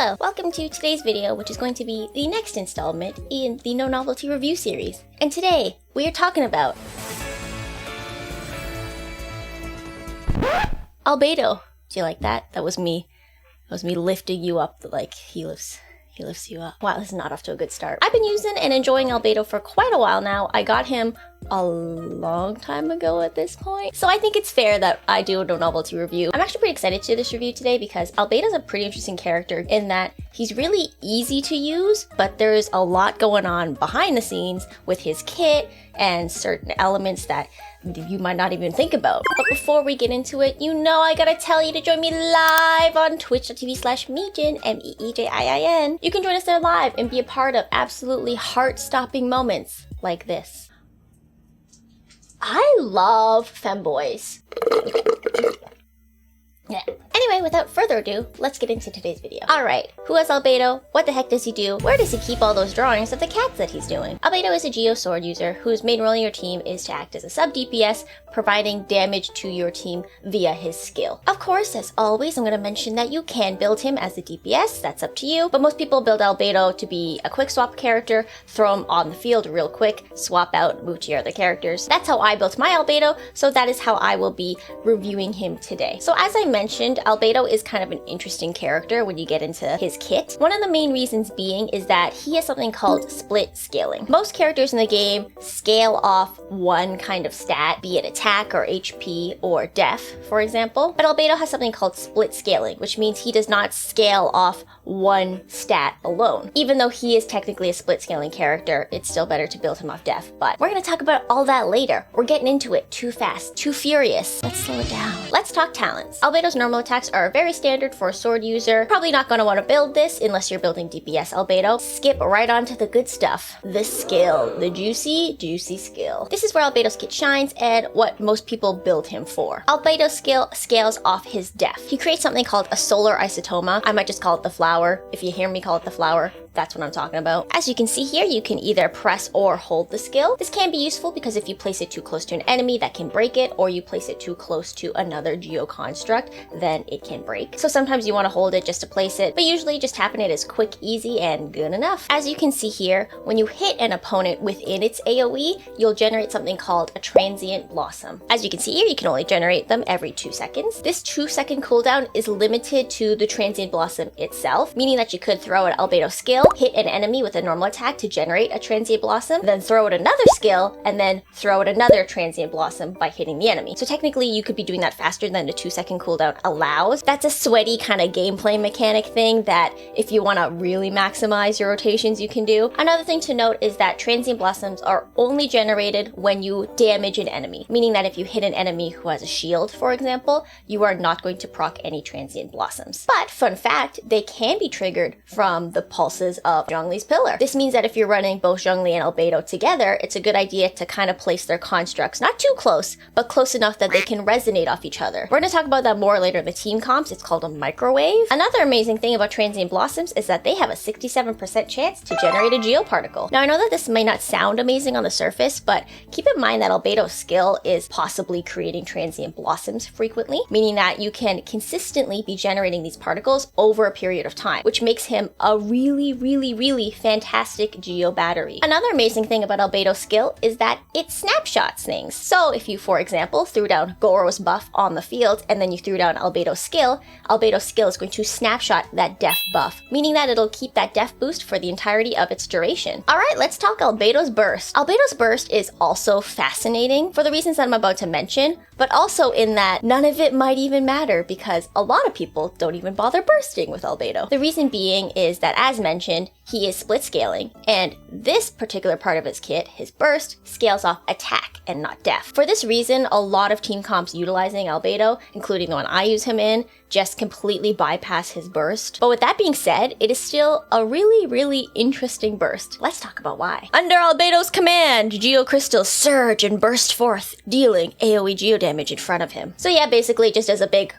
Hello, welcome to today's video, which is going to be the next installment in the No-Novelty review series. And today, we are talking about Albedo. Do you like that? That was me lifting you up, like he lifts you up. Wow, this is not off to a good start. I've been using and enjoying Albedo for quite a while now. I got him a long time ago at this point, so I think it's fair that I do a No-Novelty review. I'm actually pretty excited to do this review today because Albedo's a pretty interesting character in that he's really easy to use, but there's a lot going on behind the scenes with his kit and certain elements that you might not even think about. But before we get into it, you know I gotta tell you to join me live on twitch.tv/Meejin, MEEJIIN. You can join us there live and be a part of absolutely heart-stopping moments like this. I love femboys. Yeah. Anyway, without further ado, let's get into today's video. Alright, who is Albedo? What the heck does he do? Where does he keep all those drawings of the cats that he's doing? Albedo is a Geo sword user whose main role in your team is to act as a sub-DPS, providing damage to your team via his skill. Of course, as always, I'm going to mention that you can build him as a DPS, that's up to you, but most people build Albedo to be a quick swap character, throw him on the field real quick, swap out, move to your other characters. That's how I built my Albedo, so that is how I will be reviewing him today. So as I mentioned, Albedo is kind of an interesting character when you get into his kit. One of the main reasons being is that he has something called split scaling. Most characters in the game scale off one kind of stat, be it attack or HP or def, for example. But Albedo has something called split scaling, which means he does not scale off one stat alone. Even though he is technically a split scaling character, it's still better to build him off def. But we're gonna talk about all that later. We're getting into it too fast, too furious. Let's slow it down. Let's talk talents. Albedo's normal attacks are very standard for a sword user. Probably not gonna wanna build this unless you're building DPS Albedo. Skip right on to the good stuff. The skill. The juicy skill. This is where Albedo's kit shines and what most people build him for. Albedo's skill scales off his def. He creates something called a solar isotoma. I might just call it the flower. If you hear me call it the flower, that's what I'm talking about. As you can see here, you can either press or hold the skill. This can be useful because if you place it too close to an enemy, that can break it, or you place it too close to another geo construct, then it can break. So sometimes you want to hold it just to place it, but usually just tapping it is quick, easy, and good enough. As you can see here, when you hit an opponent within its AoE, you'll generate something called a transient blossom. As you can see here, you can only generate them every 2 seconds. This 2-second cooldown is limited to the transient blossom itself, meaning that you could throw an Albedo skill, hit an enemy with a normal attack to generate a transient blossom, then throw out another skill, and then throw out another transient blossom by hitting the enemy. So technically you could be doing that faster than the 2-second cooldown allows. That's a sweaty kind of gameplay mechanic thing that if you want to really maximize your rotations, you can do. Another thing to note is that transient blossoms are only generated when you damage an enemy, meaning that if you hit an enemy who has a shield, for example, you are not going to proc any transient blossoms. But fun fact, they can be triggered from the pulses of Zhongli's pillar. This means that if you're running both Zhongli and Albedo together, it's a good idea to kind of place their constructs not too close, but close enough that they can resonate off each other. We're going to talk about that more later in the team comps. It's called a microwave. Another amazing thing about transient blossoms is that they have a 67% chance to generate a geoparticle. Now I know that this may not sound amazing on the surface, but keep in mind that Albedo's skill is possibly creating transient blossoms frequently, meaning that you can consistently be generating these particles over a period of time, which makes him a really fantastic geo battery. Another amazing thing about Albedo's skill is that it snapshots things. So if you, for example, threw down Goro's buff on the field and then you threw down Albedo's skill is going to snapshot that def buff, meaning that it'll keep that def boost for the entirety of its duration. Alright, let's talk Albedo's burst. Albedo's burst is also fascinating for the reasons that I'm about to mention, but also in that none of it might even matter because a lot of people don't even bother bursting with Albedo. The reason being is that, as mentioned, he is split scaling, and this particular part of his kit, his burst, scales off attack and not def. For this reason, a lot of team comps utilizing Albedo, including the one I use him in, just completely bypass his burst. But with that being said, it is still a really interesting burst. Let's talk about why. Under Albedo's command, Geo Crystals surge and burst forth, dealing AoE geo damage in front of him. So yeah, basically just as a big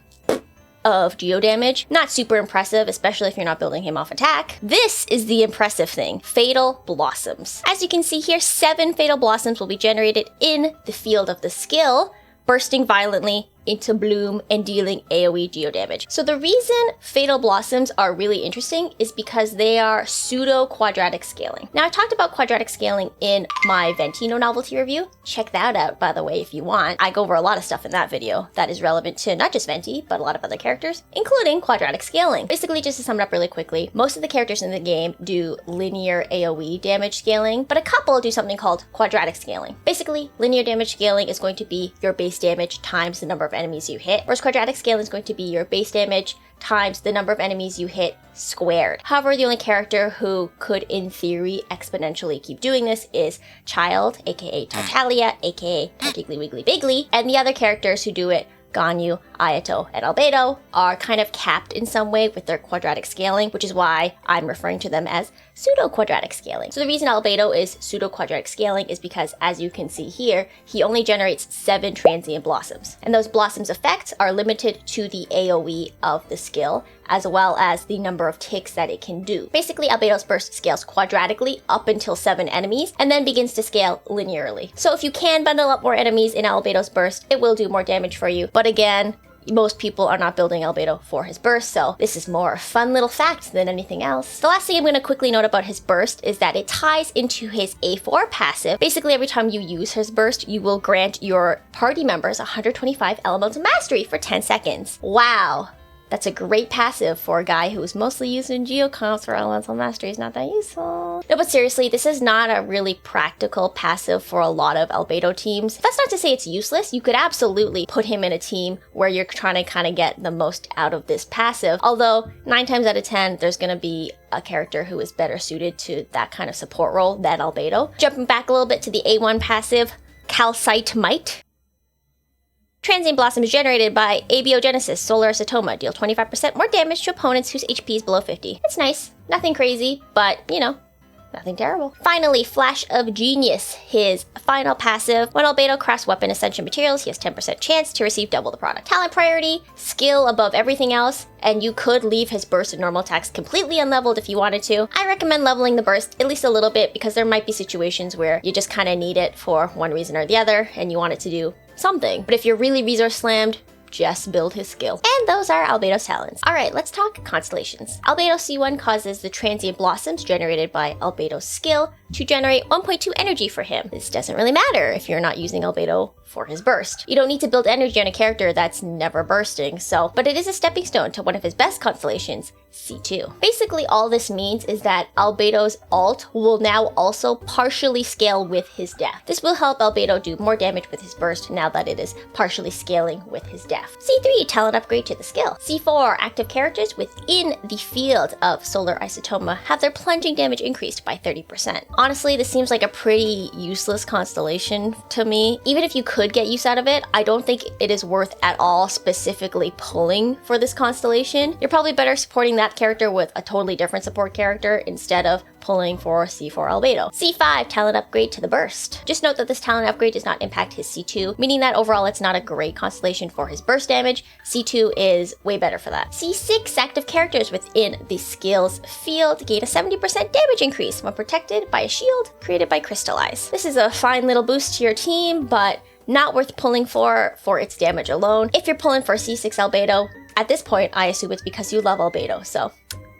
of geo damage. Not super impressive, especially if you're not building him off attack. This is the impressive thing, Fatal Blossoms. As you can see here, 7 Fatal Blossoms will be generated in the field of the skill, bursting violently into bloom and dealing AoE geo damage. So the reason Fatal Blossoms are really interesting is because they are pseudo-quadratic scaling. Now I talked about quadratic scaling in my Venti No-Novelty review. Check that out, by the way, if you want. I go over a lot of stuff in that video that is relevant to not just Venti, but a lot of other characters, including quadratic scaling. Basically, just to sum it up really quickly, most of the characters in the game do linear AoE damage scaling, but a couple do something called quadratic scaling. Basically, linear damage scaling is going to be your base damage times the number of enemies you hit, whereas quadratic scaling is going to be your base damage times the number of enemies you hit squared. However, the only character who could, in theory, exponentially keep doing this is Child, aka Tartaglia, aka Tartigly Wiggly Biggly, and the other characters who do it, Ganyu, Ayato, and Albedo, are kind of capped in some way with their quadratic scaling, which is why I'm referring to them as pseudo-quadratic scaling. So the reason Albedo is pseudo-quadratic scaling is because, as you can see here, he only generates 7 transient blossoms. And those blossoms' effects are limited to the AoE of the skill, as well as the number of ticks that it can do. Basically, Albedo's burst scales quadratically up until 7 enemies, and then begins to scale linearly. So if you can bundle up more enemies in Albedo's burst, it will do more damage for you. But again, most people are not building Albedo for his burst, so this is more a fun little fact than anything else. The last thing I'm going to quickly note about his burst is that it ties into his A4 passive. Basically, every time you use his burst, you will grant your party members 125 elemental mastery for 10 seconds. Wow! That's a great passive for a guy who is mostly used in geocomps where elemental mastery is not that useful. No, but seriously, this is not a really practical passive for a lot of Albedo teams. That's not to say it's useless. You could absolutely put him in a team where you're trying to kind of get the most out of this passive. Although 9 times out of 10, there's going to be a character who is better suited to that kind of support role than Albedo. Jumping back a little bit to the A1 passive, Calcite Might. Transient blossoms generated by Abiogenesis Solar Satoma deal 25% more damage to opponents whose HP is below 50. It's nice. Nothing crazy, but, you know, nothing terrible. Finally, Flash of Genius, his final passive. When Albedo crafts weapon ascension materials, he has 10% chance to receive double the product. Talent priority, skill above everything else, and you could leave his burst and normal attacks completely unleveled if you wanted to. I recommend leveling the burst at least a little bit because there might be situations where you just kind of need it for one reason or the other and you want it to do something. But if you're really resource slammed, just build his skill. And those are Albedo's talents. Alright, let's talk Constellations. Albedo C1 causes the transient blossoms generated by Albedo's skill to generate 1.2 energy for him. This doesn't really matter if you're not using Albedo for his burst. You don't need to build energy on a character that's never bursting, but it is a stepping stone to one of his best constellations, C2. Basically, all this means is that Albedo's ult will now also partially scale with his death. This will help Albedo do more damage with his burst now that it is partially scaling with his death. C3, talent upgrade to the skill. C4, active characters within the field of Solar Isotoma have their plunging damage increased by 30%. Honestly, this seems like a pretty useless constellation to me. Even if you could get use out of it, I don't think it is worth at all specifically pulling for this constellation. You're probably better supporting that character with a totally different support character instead of pulling for C4 Albedo. C5, talent upgrade to the burst. Just note that this talent upgrade does not impact his C2, meaning that overall it's not a great constellation for his burst damage. C2 is way better for that. C6, active characters within the skills field gain a 70% damage increase when protected by a shield created by Crystallize. This is a fine little boost to your team, but not worth pulling for its damage alone. If you're pulling for C6 Albedo, at this point I assume it's because you love Albedo, so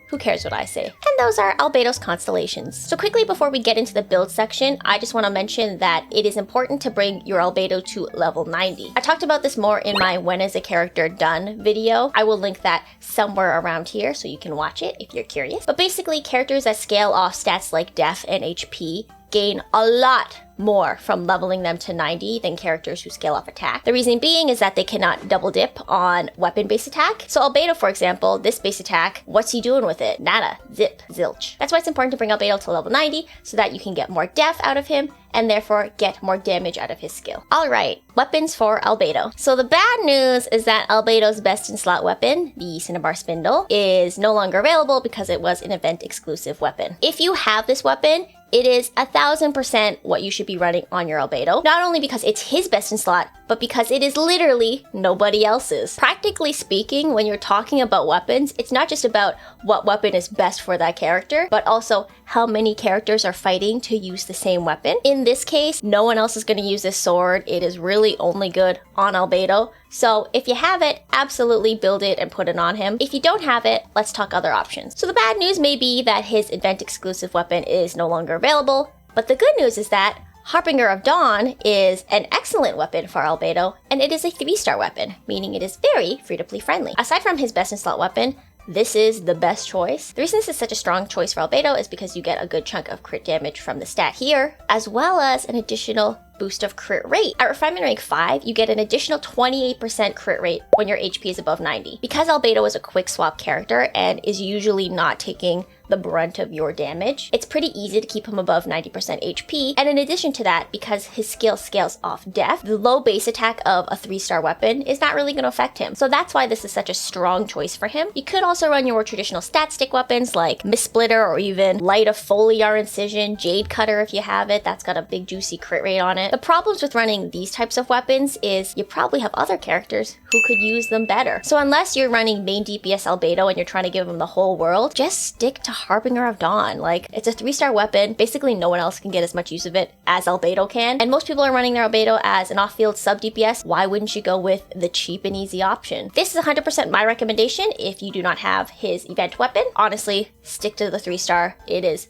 who cares what I say? And those are Albedo's constellations. So quickly before we get into the build section, I just want to mention that it is important to bring your Albedo to level 90. I talked about this more in my When is a Character Done video. I will link that somewhere around here so you can watch it if you're curious. But basically, characters that scale off stats like Def and HP gain a lot more from leveling them to 90 than characters who scale off attack. The reason being is that they cannot double dip on weapon-based attack. So Albedo, for example, this base attack, what's he doing with it? Nada. Zip. Zilch. That's why it's important to bring Albedo to level 90 so that you can get more def out of him and therefore get more damage out of his skill. Alright, weapons for Albedo. So the bad news is that Albedo's best in slot weapon, the Cinnabar Spindle, is no longer available because it was an event exclusive weapon. If you have this weapon, it is 1000% what you should be running on your Albedo. Not only because it's his best in slot, but because it is literally nobody else's. Practically speaking, when you're talking about weapons, it's not just about what weapon is best for that character, but also how many characters are fighting to use the same weapon. In this case, no one else is going to use this sword. It is really only good on Albedo. So if you have it, absolutely build it and put it on him. If you don't have it, let's talk other options. So the bad news may be that his event exclusive weapon is no longer available, but the good news is that Harbinger of Dawn is an excellent weapon for Albedo, and it is a 3-star weapon, meaning it is very free-to-play friendly. Aside from his best in slot weapon, this is the best choice. The reason this is such a strong choice for Albedo is because you get a good chunk of crit damage from the stat here, as well as an additional boost of crit rate. At Refinement Rank 5, you get an additional 28% crit rate when your HP is above 90. Because Albedo is a quick swap character and is usually not taking the brunt of your damage, it's pretty easy to keep him above 90% HP, and in addition to that, because his skill scales off death, the low base attack of a 3-star weapon is not really going to affect him. So that's why this is such a strong choice for him. You could also run your more traditional stat stick weapons like Mist Splitter or even Light of Foliar Incision, Jade Cutter if you have it, that's got a big juicy crit rate on it. The problems with running these types of weapons is you probably have other characters who could use them better. So unless you're running main DPS Albedo and you're trying to give him the whole world, just stick to Harbinger of Dawn. Like, it's a 3-star weapon. Basically, no one else can get as much use of it as Albedo can. And most people are running their Albedo as an off-field sub-DPS. Why wouldn't you go with the cheap and easy option? This is 100% my recommendation if you do not have his event weapon. Honestly, stick to the 3-star. It is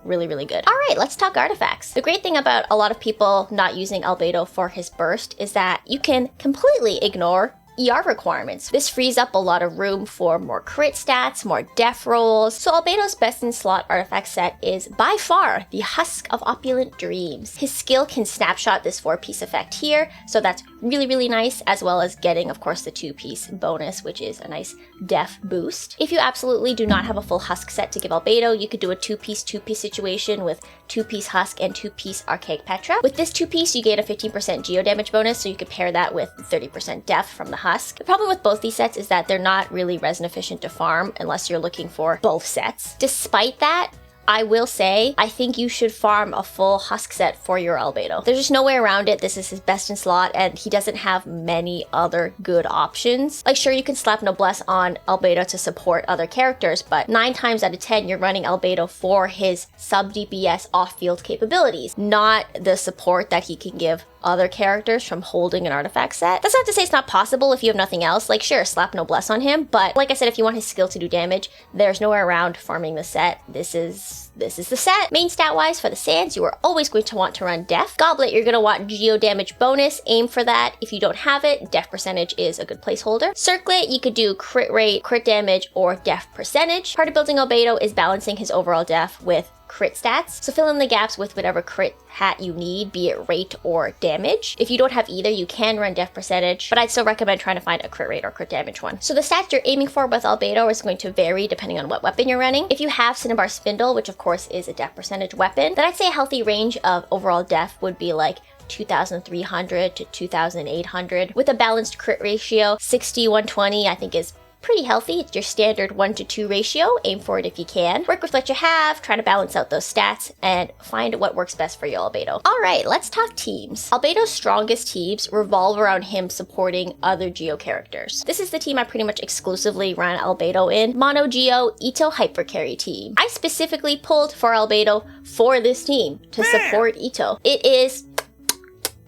really, really good. All right, let's talk artifacts. The great thing about a lot of people not using Albedo for his burst is that you can completely ignore ER requirements. This frees up a lot of room for more crit stats, more def rolls. So Albedo's best in slot artifact set is by far the Husk of Opulent Dreams. His skill can snapshot this 4-piece effect here, so that's really, really nice, as well as getting, of course, the 2-piece bonus, which is a nice def boost. If you absolutely do not have a full Husk set to give Albedo, you could do a 2-piece situation with 2-piece Husk and 2-piece Archaic Petra. With this 2-piece, you get a 15% geo damage bonus, so you could pair that with 30% def from the Husk. The problem with both these sets is that they're not really resin efficient to farm unless you're looking for both sets. Despite that, I will say, I think you should farm a full Husk set for your Albedo. There's just no way around it. This is his best in slot, and he doesn't have many other good options. Like, sure, you can slap Noblesse on Albedo to support other characters, but 9 times out of 10, you're running Albedo for his sub-DPS off-field capabilities, not the support that he can give other characters from holding an artifact set. That's not to say it's not possible if you have nothing else. Like, sure, slap Noblesse on him, but like I said, if you want his skill to do damage, there's nowhere around farming the set. This is the set. Main stat-wise, for the Sands, you are always going to want to run Def. Goblet, you're going to want Geo damage bonus. Aim for that. If you don't have it, Def percentage is a good placeholder. Circlet, you could do crit rate, crit damage, or Def percentage. Part of building Albedo is balancing his overall Def with crit stats, so fill in the gaps with whatever crit hat you need, be it rate or damage. If you don't have either, you can run def percentage, but I'd still recommend trying to find a crit rate or crit damage one. So the stats you're aiming for with Albedo is going to vary depending on what weapon you're running. If you have Cinnabar Spindle, which of course is a def percentage weapon, then I'd say a healthy range of overall def would be like 2,300 to 2,800 with a balanced crit ratio. 60-120 I think is pretty healthy. It's your standard 1-to-2 ratio. Aim for it if you can. Work with what you have, try to balance out those stats, and find what works best for your Albedo. Alright, let's talk teams. Albedo's strongest teams revolve around him supporting other Geo characters. This is the team I pretty much exclusively run Albedo in. Mono Geo Ito Hyper Carry team. I specifically pulled for Albedo for this team to support Ito. It is...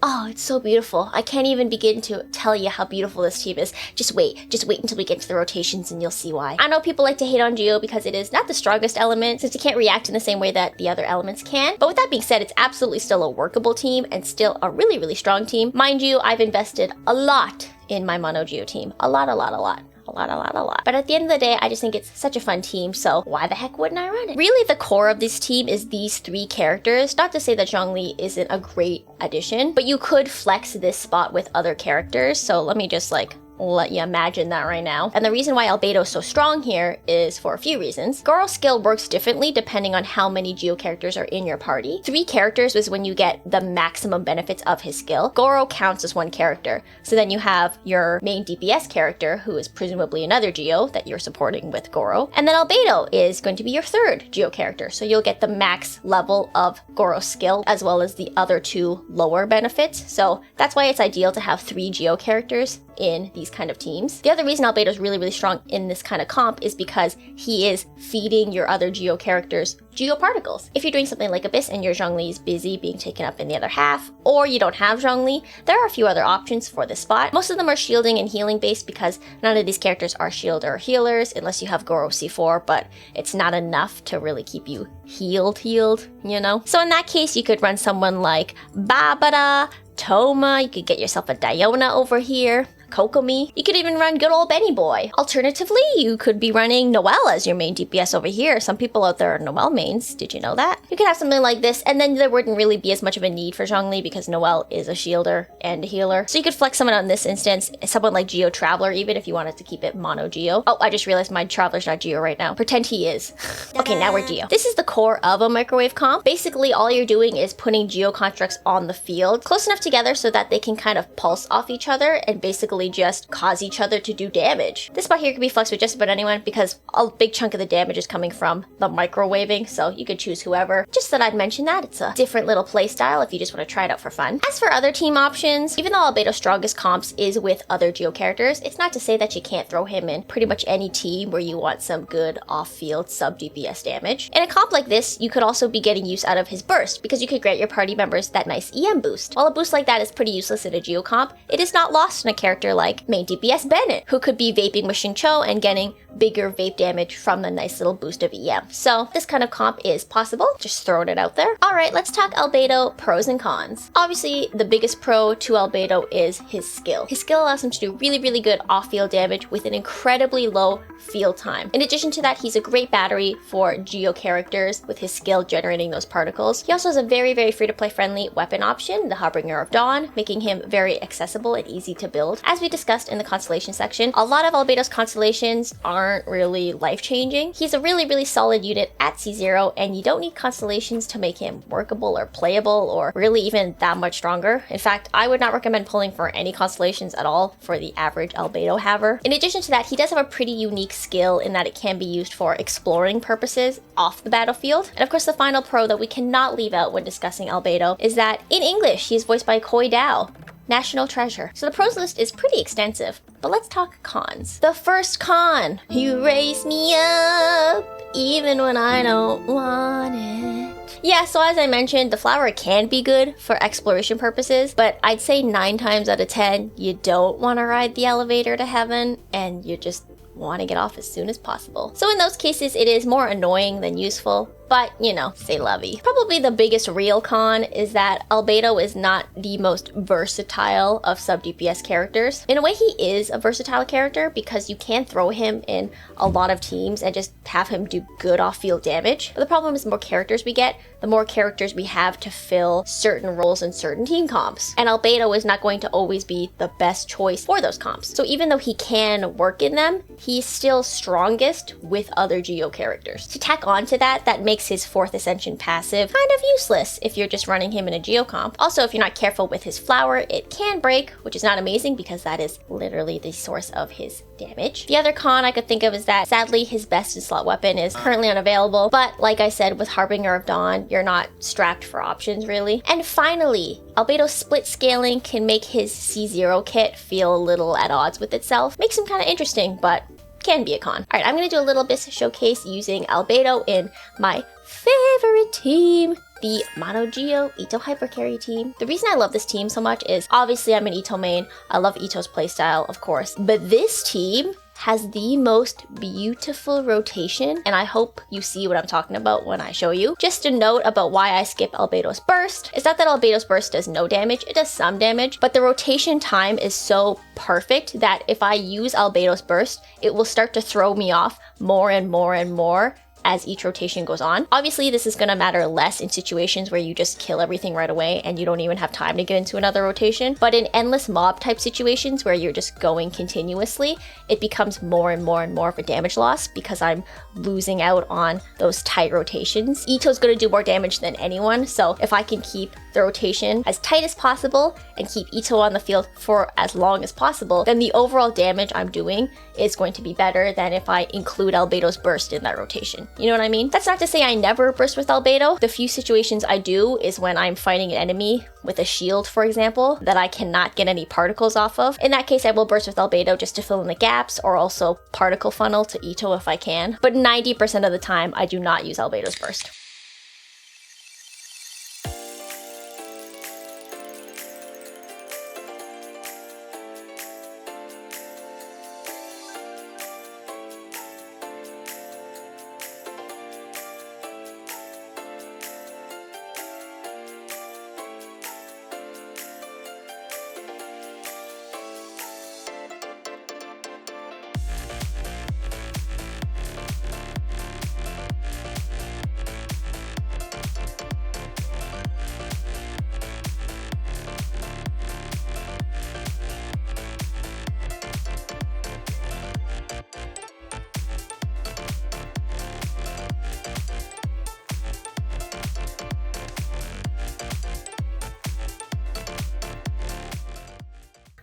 oh, it's so beautiful. I can't even begin to tell you how beautiful this team is. Just wait until we get to the rotations and you'll see why. I know people like to hate on Geo because it is not the strongest element, since it can't react in the same way that the other elements can. But with that being said, it's absolutely still a workable team and still a really, really strong team. Mind you, I've invested a lot in my Mono Geo team. A lot. But at the end of the day, I just think it's such a fun team, so why the heck wouldn't I run it? Really, the core of this team is these 3 characters. Not to say that Zhongli isn't a great addition, but you could flex this spot with other characters. So let me just like let you imagine that right now. And the reason why Albedo is so strong here is for a few reasons. Goro's skill works differently depending on how many Geo characters are in your party. 3 characters is when you get the maximum benefits of his skill. Goro counts as 1 character. So then you have your main DPS character, who is presumably another Geo that you're supporting with Goro. And then Albedo is going to be your 3rd Geo character. So you'll get the max level of Goro's skill as well as the other 2 lower benefits. So that's why it's ideal to have 3 Geo characters in these kind of teams. The other reason Albedo is really, really strong in this kind of comp is because he is feeding your other Geo characters Geo particles. If you're doing something like Abyss and your Zhongli is busy being taken up in the other half, or you don't have Zhongli, there are a few other options for this spot. Most of them are shielding and healing based because none of these characters are shield or healers unless you have Goro C4, but it's not enough to really keep you healed, you know? So in that case, you could run someone like Babada, Toma, you could get yourself a Diona over here, Kokomi. You could even run good old Benny Boy. Alternatively, you could be running Noelle as your main DPS over here. Some people out there are Noelle mains. Did you know that? You could have something like this, and then there wouldn't really be as much of a need for Zhongli because Noelle is a shielder and a healer. So you could flex someone on this instance, someone like Geo Traveler, even if you wanted to keep it mono Geo. Oh, I just realized my Traveler's not Geo right now. Pretend he is. Okay, now we're Geo. This is the core of a microwave comp. Basically, all you're doing is putting Geo constructs on the field close enough together so that they can kind of pulse off each other and basically just cause each other to do damage. This spot here can be flexed with just about anyone because a big chunk of the damage is coming from the microwaving, so you could choose whoever. Just that I'd mention that. It's a different little play style if you just want to try it out for fun. As for other team options, even though Albedo's strongest comps is with other Geo characters, it's not to say that you can't throw him in pretty much any team where you want some good off-field sub-DPS damage. In a comp like this, you could also be getting use out of his burst because you could grant your party members that nice EM boost. While a boost like that is pretty useless in a Geo comp, it is not lost in a character like main DPS Bennett, who could be vaping with Xingqiu and getting bigger vape damage from the nice little boost of EM. So this kind of comp is possible, just throwing it out there. Alright, let's talk Albedo pros and cons. Obviously, the biggest pro to Albedo is his skill. His skill allows him to do really, really good off-field damage with an incredibly low field time. In addition to that, he's a great battery for Geo characters with his skill generating those particles. He also has a very, very free-to-play friendly weapon option, the Harbinger of Dawn, making him very accessible and easy to build. As we discussed in the Constellation section, a lot of Albedo's Constellations aren't really life-changing. He's a really, really solid unit at C0, and you don't need Constellations to make him workable or playable or really even that much stronger. In fact, I would not recommend pulling for any Constellations at all for the average Albedo haver. In addition to that, he does have a pretty unique skill in that it can be used for exploring purposes off the battlefield. And of course, the final pro that we cannot leave out when discussing Albedo is that in English, he is voiced by Koi Dao, National Treasure. So the pros list is pretty extensive, but let's talk cons. The first con, you raise me up even when I don't want it. Yeah, so as I mentioned, the flower can be good for exploration purposes, but I'd say 9 times out of 10, you don't want to ride the elevator to heaven, and you just want to get off as soon as possible. So in those cases, it is more annoying than useful, but you know, c'est la vie. Probably the biggest real con is that Albedo is not the most versatile of sub-DPS characters. In a way, he is a versatile character because you can throw him in a lot of teams and just have him do good off-field damage. But the problem is the more characters we get, the more characters we have to fill certain roles in certain team comps. And Albedo is not going to always be the best choice for those comps. So even though he can work in them, he's still strongest with other Geo characters. To tack on to that, that makes his 4th Ascension passive kind of useless if you're just running him in a Geo comp. Also, if you're not careful with his flower, it can break, which is not amazing because that is literally the source of his damage. The other con I could think of is that sadly his best in slot weapon is currently unavailable, but like I said, with Harbinger of Dawn, you're not strapped for options really. And finally, Albedo's split scaling can make his C0 kit feel a little at odds with itself. Makes him kind of interesting, but can be a con. Alright, I'm gonna do a little bit showcase using Albedo in my favorite team, the Mono Geo Itto Hypercarry team. The reason I love this team so much is obviously I'm an Itto main. I love Itto's playstyle, of course, but this team has the most beautiful rotation, and I hope you see what I'm talking about when I show you. Just a note about why I skip Albedo's burst is not that Albedo's burst does no damage, it does some damage, but the rotation time is so perfect that if I use Albedo's burst, it will start to throw me off more and more and more as each rotation goes on. Obviously, this is going to matter less in situations where you just kill everything right away and you don't even have time to get into another rotation. But in endless mob type situations where you're just going continuously, it becomes more and more and more of a damage loss because I'm losing out on those tight rotations. Ito's going to do more damage than anyone, so if I can keep the rotation as tight as possible and keep Ito on the field for as long as possible, then the overall damage I'm doing is going to be better than if I include Albedo's burst in that rotation. You know what I mean? That's not to say I never burst with Albedo. The few situations I do is when I'm fighting an enemy with a shield, for example, that I cannot get any particles off of. In that case, I will burst with Albedo just to fill in the gaps, or also particle funnel to Ito if I can. But 90% of the time, I do not use Albedo's burst.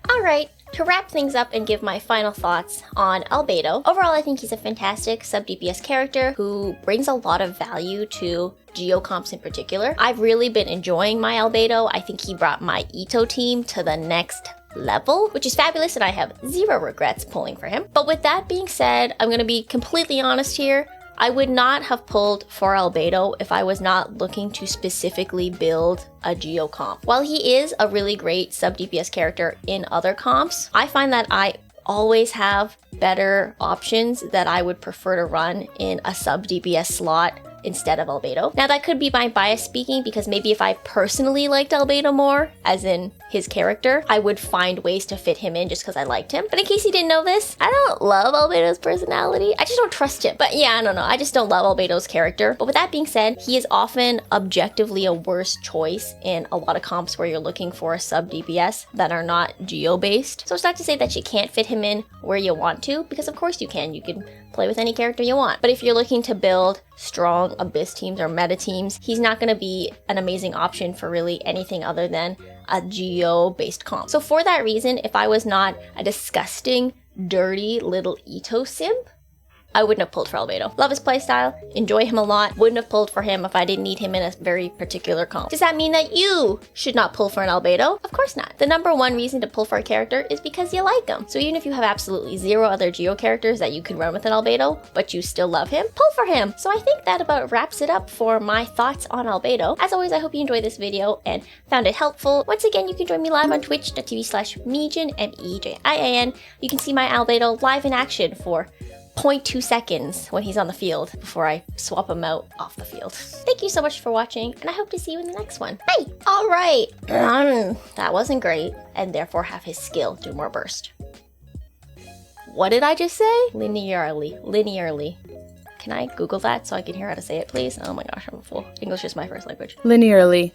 Alright, to wrap things up and give my final thoughts on Albedo, overall I think he's a fantastic sub-DPS character who brings a lot of value to Geo comps in particular. I've really been enjoying my Albedo. I think he brought my Ito team to the next level, which is fabulous, and I have zero regrets pulling for him. But with that being said, I'm going to be completely honest here. I would not have pulled for Albedo if I was not looking to specifically build a Geo comp. While he is a really great sub-DPS character in other comps, I find that I always have better options that I would prefer to run in a sub-DPS slot instead of Albedo. Now that could be my bias speaking, because maybe if I personally liked Albedo more, as in his character, I would find ways to fit him in just because I liked him. But in case you didn't know this, I don't love Albedo's personality. I just don't trust him. But yeah, I don't know. I just don't love Albedo's character. But with that being said, he is often objectively a worse choice in a lot of comps where you're looking for a sub-DPS that are not geo-based. So it's not to say that you can't fit him in where you want to, because of course you can. You can play with any character you want. But if you're looking to build strong Abyss teams or meta teams, he's not going to be an amazing option for really anything other than a geo-based comp. So for that reason, if I was not a disgusting, dirty little Ito simp, I wouldn't have pulled for Albedo. Love his playstyle, enjoy him a lot, wouldn't have pulled for him if I didn't need him in a very particular comp. Does that mean that you should not pull for an Albedo? Of course not. The number one reason to pull for a character is because you like him. So even if you have absolutely zero other Geo characters that you can run with an Albedo, but you still love him, pull for him. So I think that about wraps it up for my thoughts on Albedo. As always, I hope you enjoyed this video and found it helpful. Once again, you can join me live on twitch.tv/Mejin, M-E-J-I-A-N. You can see my Albedo live in action for 0.2 seconds when he's on the field before I swap him out off the field. Thank you so much for watching, and I hope to see you in the next one. Bye! Alright, that wasn't great, and therefore have his skill do more burst. What did I just say? Linearly. Can I Google that so I can hear how to say it, please? Oh my gosh, I'm a fool. English is my first language. Linearly.